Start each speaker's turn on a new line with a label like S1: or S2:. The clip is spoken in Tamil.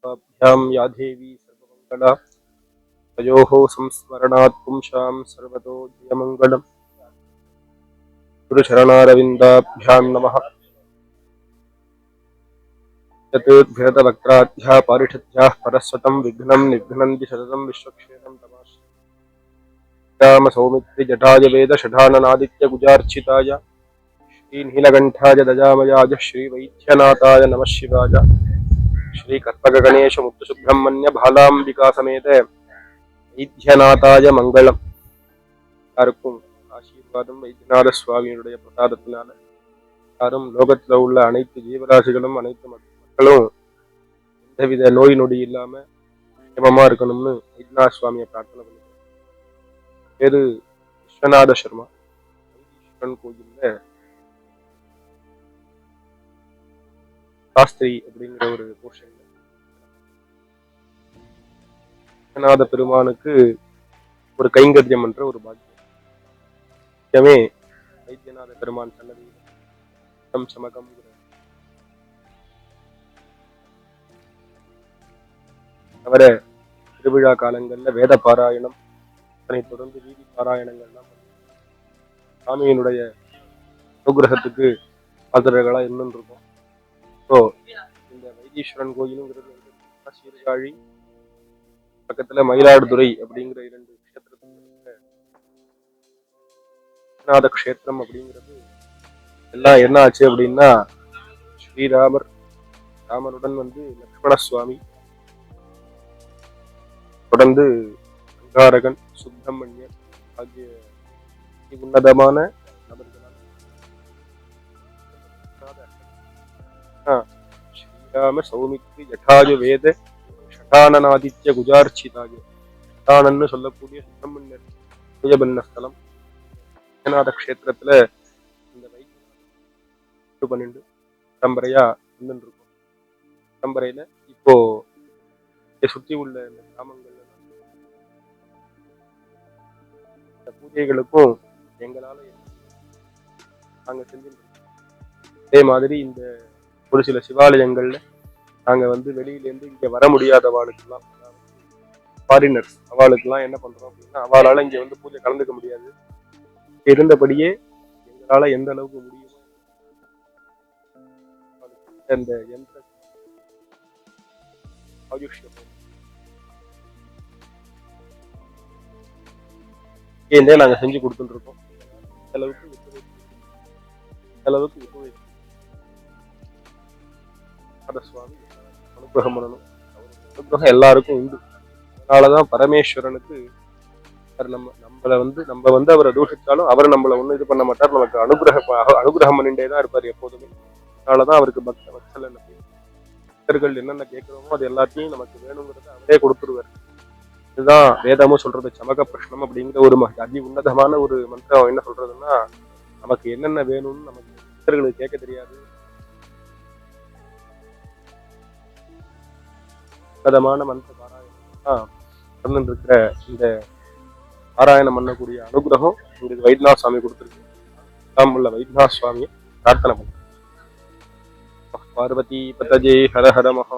S1: भ्यां या देवी सर्वमङ्गला तयोः संस्मरणात् पुंसां सर्वतो जयमङ्गलम् गुरुचरणारविन्दाभ्यां नमः चतुर्भ्यतवक्त्राध्याः पारिषद्याः परस्वतं विघ्नं निघ्नन्ति सततं विश्वक्षेत्रं तमाश्रयामि रामसौमित्रिजटाय वेदषडाननादित्यकुजार्चिताय श्रीनीलकण्ठाय दजामयाय श्रीवैद्यनाथाय नमः शिवाय श्रीकर्पगणेशमुत्तुसुब्रह्मण्य बालाम्बिका समेत वैद्यनाथाय मङ्गलम् யாருக்கும் ஆசீர்வாதம் வைத்தியநாத சுவாமியினுடைய பிரசாதத்தினால யாரும் லோகத்துல உள்ள அனைத்து ஜீவராசிகளும் அனைத்து மக்களும் எந்தவித நோய் நொடி இல்லாம சேமமா இருக்கணும்னு வைத்தியநாத சுவாமியை பிரார்த்தனை பண்ணிக்கிறேன். பேரு விஸ்வநாத சர்மா. வைத்தீஸ்வரன் கோயில்ல சாஸ்திரி அப்படிங்கிற ஒரு போர்ஷன்ல விஸ்வநாத பெருமானுக்கு ஒரு கைங்கரியம் என்ற ஒரு பாக்கியம். வைத்தியநாத பெருமான் சன்னதி சமகம் தவிர திருவிழா காலங்கள்ல வேத பாராயணம் அதனை தொடர்ந்து வீதி பாராயணங்கள்லாம் சாமியினுடைய அனுகிரகத்துக்கு ஆதரவுகளா இருந்துட்டு இருக்கும். ஸோ இந்த வைத்தீஸ்வரன் கோயிலுங்கிறது சீர்காழி பக்கத்துல மயிலாடுதுறை அப்படிங்கிற 2 விஸ்வநாத கஷேத்திரம் அப்படிங்கிறது எல்லாம் என்ன ஆச்சு அப்படின்னா ராமருடன் லக்ஷ்மண சுவாமி தொடர்ந்து அங்காரகன் சுப்பிரமணியர் ஆகிய உன்னதமான நபர்களால் ஸ்ரீராம சௌமித்ரி ஜட்டாயு வேத ஷடானநாதித்ய குஜார்ச்சிதாய ஷடானன்னு சொல்லக்கூடிய சுப்பிரமணியர் புஜபன்ன ஸ்தலம் விஸ்வநாத கஷேத்திரத்துல இந்த வைத்தியம் 12 பரம்பரையா வந்துட்டு இருக்கும். பரம்பரையில இப்போ சுத்தி உள்ள இந்த கிராமங்கள்ல இந்த பூஜைகளுக்கும் எங்களால நாங்க செஞ்சுட்டு இருக்கோம். அதே மாதிரி இந்த ஒரு சில சிவாலயங்கள்ல நாங்க வெளியிலேருந்து இங்க வர முடியாதவாளுக்கெல்லாம் ஃபாரினர்ஸ் அவளுக்கெல்லாம் என்ன பண்றோம் அப்படின்னா அவளால இங்க பூஜை கலந்துக்க முடியாது. இருந்தபடியே எங்களால எந்த அளவுக்கு முடியுமோ அந்த யந்திர ஆயுஷ்யம் நாங்க செஞ்சு கொடுத்துட்டு இருக்கோம். அளவுக்கு சுவாமி அனுகிரகம் பண்ணணும். அனுகிரகம் எல்லாருக்கும் உண்டு. அதனாலதான் பரமேஸ்வரனுக்கு நம்ம அவரை தூஷிச்சாலும் அவர் நம்மளை ஒண்ணு இது பண்ண மாட்டார். நமக்கு அனுகிரகம் பண்ணிட்டே தான் இருப்பார் எப்போதுமே. அதனாலதான் அவருக்கு பக்த வச்சல் என்ன பக்தர்கள் என்னென்ன கேட்கிறோமோ அது எல்லாத்தையும் நமக்கு வேணுங்கிறத அவரே கொடுத்துருவார். இதுதான் வேதமும் சொல்றது. சமக பிரஷ்னம் அப்படிங்கிற ஒரு அதி உன்னதமான ஒரு மந்திரம் என்ன சொல்றதுன்னா, நமக்கு என்னென்ன வேணும்னு நமக்கு பக்தர்களுக்கு கேட்க தெரியாது. உன்னதமான மந்திர பாராயணம் இருக்கிற இந்த பாராயணம் பண்ணக்கூடிய அனுகிரகம் உங்களுக்கு வைத்தியநாத சுவாமி கொடுத்துருக்கு. உள்ள வைத்தியநாத சுவாமியை பிரார்த்தனை பண்ண. பார்வதி பதஜே ஹர ஹர மகா.